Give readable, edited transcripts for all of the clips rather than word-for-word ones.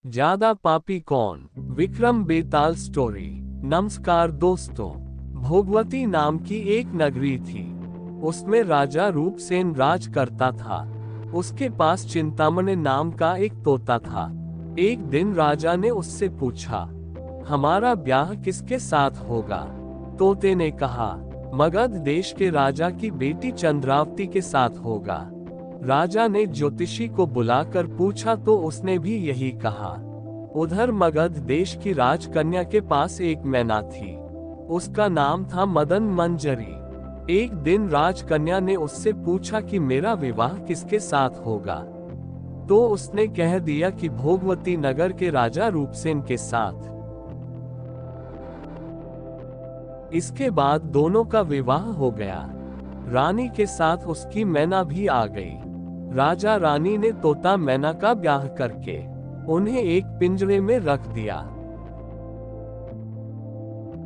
ज्यादा पापी कौन? विक्रम बेताल स्टोरी। नमस्कार दोस्तों। भोगवती नाम की एक नगरी थी। उसमें राजा रूपसेन राज करता था। उसके पास चिंतामणि नाम का एक तोता था। एक दिन राजा ने उससे पूछा, हमारा ब्याह किसके साथ होगा? तोते ने कहा, मगध देश के राजा की बेटी चंद्रावती के साथ होगा। राजा ने ज्योतिषी को बुलाकर पूछा तो उसने भी यही कहा। उधर मगध देश की राजकन्या के पास एक मैना थी। उसका नाम था मदन मंजरी। एक दिन राजकन्या ने उससे पूछा कि मेरा विवाह किसके साथ होगा? तो उसने कह दिया कि भोगवती नगर के राजा रूपसेन के साथ। इसके बाद दोनों का विवाह हो गया। रानी के साथ उसकी मैना भी आ गई। राजा रानी ने तोता मैना का ब्याह करके उन्हें एक पिंजरे में रख दिया।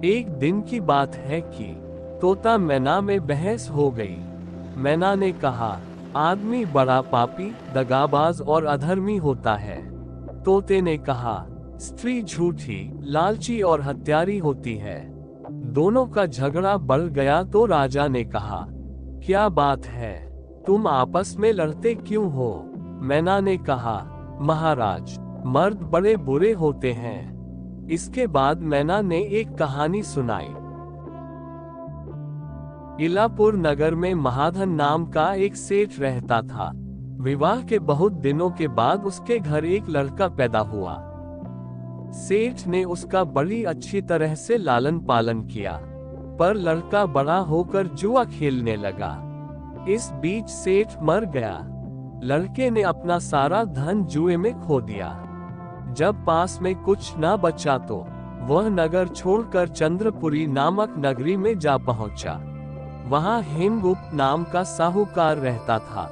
एक दिन की बात है कि तोता मैना में बहस हो गई। मैना ने कहा, आदमी बड़ा पापी, दगाबाज और अधर्मी होता है। तोते ने कहा, स्त्री झूठी, लालची और हत्यारी होती है। दोनों का झगड़ा बढ़ गया तो राजा ने कहा, क्या बात है, तुम आपस में लड़ते क्यों हो? मैना ने कहा, महाराज, मर्द बड़े बुरे होते हैं। इसके बाद मैना ने एक कहानी सुनाई। इलापुर नगर में महाधन नाम का एक सेठ रहता था। विवाह के बहुत दिनों के बाद उसके घर एक लड़का पैदा हुआ। सेठ ने उसका बड़ी अच्छी तरह से लालन पालन किया, पर लड़का बड़ा होकर जुआ खेलने लगा। इस बीच सेठ मर गया। लड़के ने अपना सारा धन जुए में खो दिया। जब पास में कुछ न बचा तो वह नगर छोड़कर चंद्रपुरी नामक नगरी में जा पहुंचा। वहां हेमगुप्त नाम का साहूकार रहता था।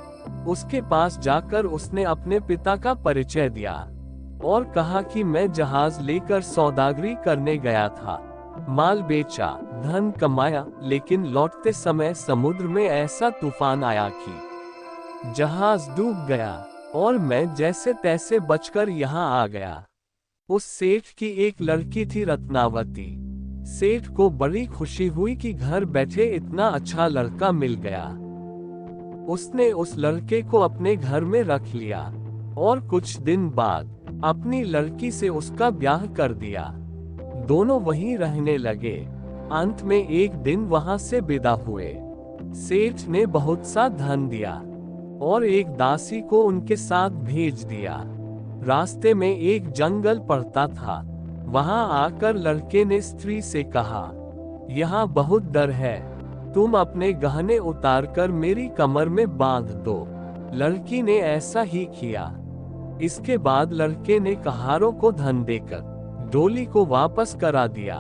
उसके पास जाकर उसने अपने पिता का परिचय दिया और कहा कि मैं जहाज लेकर सौदागरी करने गया था, माल बेचा, धन कमाया, लेकिन लौटते समय समुद्र में ऐसा तूफान आया कि जहाज डूब गया और मैं जैसे तैसे बचकर यहाँ आ गया। उस सेठ की एक लड़की थी रत्नावती। सेठ को बड़ी खुशी हुई कि घर बैठे इतना अच्छा लड़का मिल गया। उसने उस लड़के को अपने घर में रख लिया और कुछ दिन बाद अपनी लड़की से उसका ब्याह कर दिया। दोनों वहीं रहने लगे। अंत में एक दिन वहां से विदा हुए। सेठ ने बहुत सा धन दिया और एक दासी को उनके साथ भेज दिया। रास्ते में एक जंगल पड़ता था। वहां आकर लड़के ने स्त्री से कहा, यहाँ बहुत डर है, तुम अपने गहने उतारकर मेरी कमर में बांध दो। लड़की ने ऐसा ही किया। इसके बाद लड़के ने कहारों को धन देकर डोली को वापस करा दिया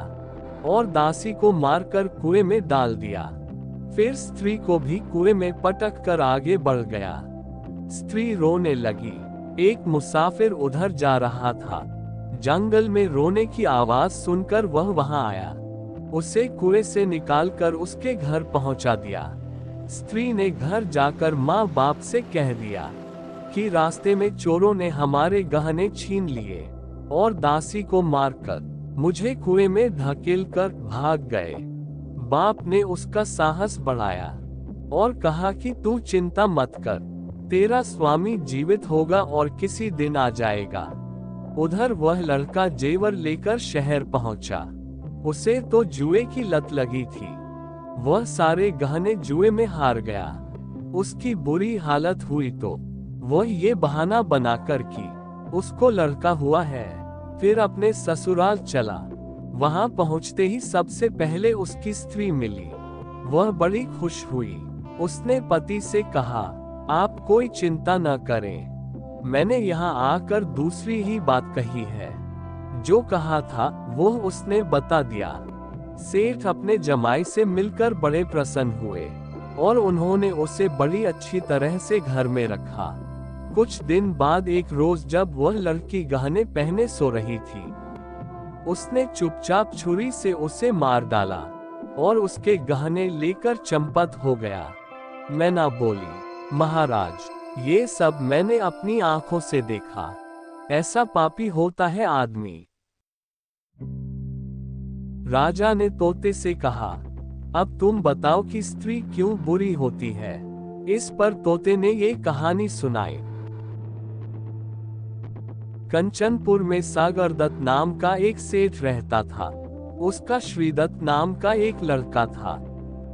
और दासी को मारकर कुएं में डाल दिया। फिर स्त्री को भी कुएं में पटक कर आगे बढ़ गया। स्त्री रोने लगी। एक मुसाफिर उधर जा रहा था। जंगल में रोने की आवाज सुनकर वह वहां आया। उसे कुएं से निकालकर उसके घर पहुंचा दिया। स्त्री ने घर जाकर माँ बाप से कह दिया कि रास्ते में चोरों ने हमारे गहने छीन लिए और दासी को मारकर मुझे कुएं में धकेल कर भाग गए। बाप ने उसका साहस बढ़ाया और कहा कि तू चिंता मत कर, तेरा स्वामी जीवित होगा और किसी दिन आ जाएगा। उधर वह लड़का जेवर लेकर शहर पहुंचा। उसे तो जुए की लत लगी थी। वह सारे गहने जुए में हार गया। उसकी बुरी हालत हुई तो वह ये बहाना बनाकर कि उसको लड़का हुआ है, फिर अपने ससुराल चला। वहां पहुंचते ही सबसे पहले उसकी स्त्री मिली। वह बड़ी खुश हुई। उसने पति से कहा, आप कोई चिंता न करें, मैंने यहाँ आकर दूसरी ही बात कही है। जो कहा था वो उसने बता दिया। सेठ अपने जमाई से मिलकर बड़े प्रसन्न हुए और उन्होंने उसे बड़ी अच्छी तरह से घर में रखा। कुछ दिन बाद एक रोज जब वह लड़की गहने पहने सो रही थी, उसने चुपचाप छुरी से उसे मार डाला और उसके गहने लेकर चंपत हो गया। मैना बोली, महाराज, ये सब मैंने अपनी आंखों से देखा। ऐसा पापी होता है आदमी। राजा ने तोते से कहा, अब तुम बताओ कि स्त्री क्यों बुरी होती है। इस पर तोते ने ये कहानी सुनाई। कंचनपुर में सागरदत्त नाम का एक सेठ रहता था। उसका श्रीदत्त नाम का एक लड़का था।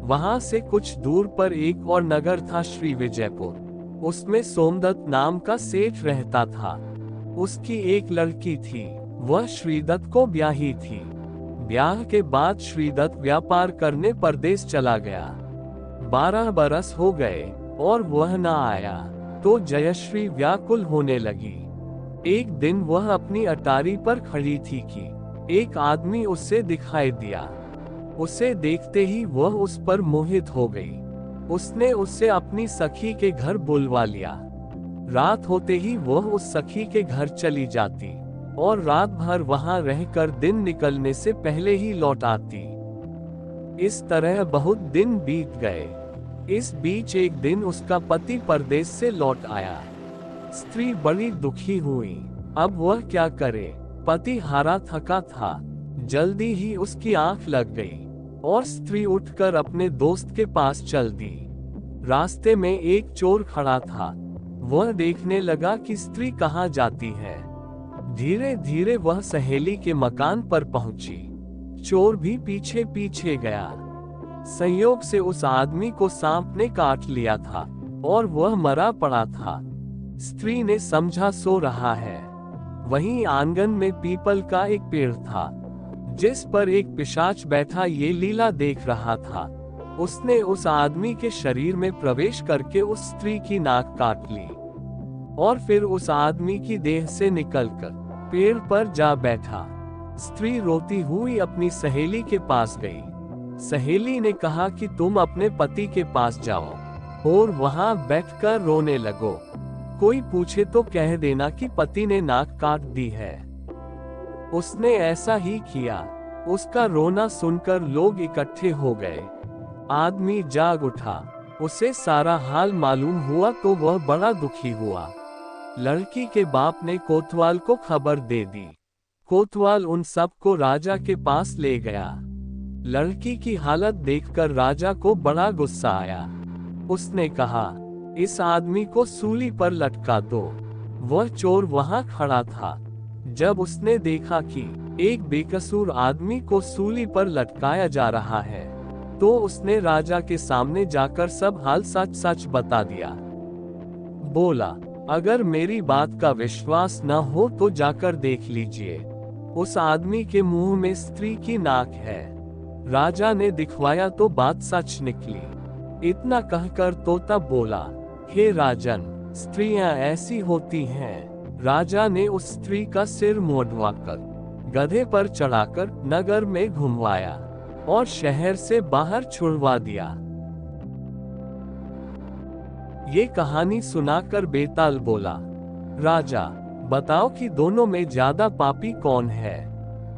वहां से कुछ दूर पर एक और नगर था, श्री विजयपुर। उसमें सोमदत्त नाम का सेठ रहता था। उसकी एक लड़की थी, वह श्रीदत्त को ब्याही थी। ब्याह के बाद श्रीदत्त व्यापार करने परदेश चला गया। 12 बरस हो गए और वह न आया तो जयश्री व्याकुल होने लगी। एक दिन वह अपनी अटारी पर खड़ी थी कि एक आदमी उससे दिखाई दिया। उसे देखते ही वह उस पर मोहित हो गई। उसने उससे अपनी सखी के घर बुलवा लिया। रात होते ही वह उस सखी के घर चली जाती और रात भर वहां रहकर दिन निकलने से पहले ही लौट आती। इस तरह बहुत दिन बीत गए। इस बीच एक दिन उसका पति परदेश से लौट आया। स्त्री बड़ी दुखी हुई। अब वह क्या करे। पति हारा थका था। जल्दी ही उसकी आंख लग गई और स्त्री उठकर अपने दोस्त के पास चल दी। रास्ते में एक चोर खड़ा था। वह देखने लगा कि स्त्री कहाँ जाती है। धीरे धीरे वह सहेली के मकान पर पहुंची। चोर भी पीछे पीछे गया। संयोग से उस आदमी को सांप ने काट लिया था और वह मरा पड़ा था। स्त्री ने समझा सो रहा है। वहीं आंगन में पीपल का एक पेड़ था जिस पर एक पिशाच बैठा ये लीला देख रहा था। उसने उस आदमी के शरीर में प्रवेश करके उस स्त्री की नाक काट ली और फिर उस आदमी की देह से निकलकर पेड़ पर जा बैठा। स्त्री रोती हुई अपनी सहेली के पास गई। सहेली ने कहा कि तुम अपने पति के पास जाओ और वहां बैठकर रोने लगो। कोई पूछे तो कह देना कि पति ने नाक काट दी है। उसने ऐसा ही किया। उसका रोना सुनकर लोग इकट्ठे हो गए। आदमी जाग उठा। उसे सारा हाल मालूम हुआ तो वह बड़ा दुखी हुआ। लड़की के बाप ने कोतवाल को खबर दे दी। कोतवाल उन सब को राजा के पास ले गया। लड़की की हालत देखकर राजा को बड़ा गुस्सा आया। उसने कहा, इस आदमी को सूली पर लटका दो। वह चोर वहां खड़ा था। जब उसने देखा कि एक बेकसूर आदमी को सूली पर लटकाया जा रहा है तो उसने राजा के सामने जाकर सब हाल सच सच बता दिया। बोला, अगर मेरी बात का विश्वास न हो तो जाकर देख लीजिए। उस आदमी के मुंह में स्त्री की नाक है। राजा ने दिखवाया तो बात सच निकली। इतना कहकर तोता बोला, हे राजन, स्त्रियां ऐसी होती हैं। राजा ने उस स्त्री का सिर मोड़वाकर गधे पर चढ़ाकर नगर में घुमवाया और शहर से बाहर छुड़वा दिया। ये कहानी सुनाकर बेताल बोला, राजा बताओ कि दोनों में ज्यादा पापी कौन है।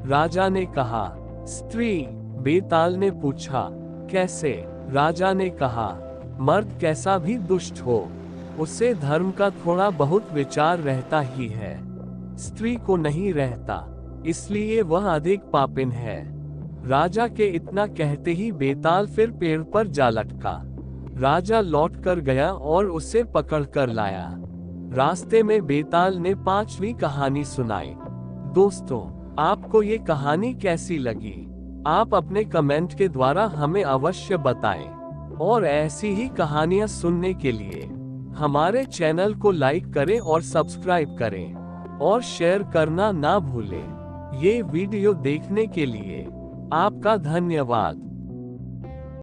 राजा ने कहा, स्त्री। बेताल ने पूछा, कैसे। राजा ने कहा, मर्द कैसा भी दुष्ट हो उससे धर्म का थोड़ा बहुत विचार रहता ही है। स्त्री को नहीं रहता, इसलिए वह अधिक पापिन है। राजा के इतना कहते ही बेताल फिर पेड़ पर जा लटका। राजा लौट कर गया और उसे पकड़ कर लाया। रास्ते में बेताल ने 5वीं कहानी सुनाई। दोस्तों, आपको ये कहानी कैसी लगी? आप अपने कमेंट के द्वारा हमें अवश्य बताएं और ऐसी ही कहानियां सुनने के लिए हमारे चैनल को लाइक करें और सब्सक्राइब करें और शेयर करना ना भूलें। ये वीडियो देखने के लिए आपका धन्यवाद।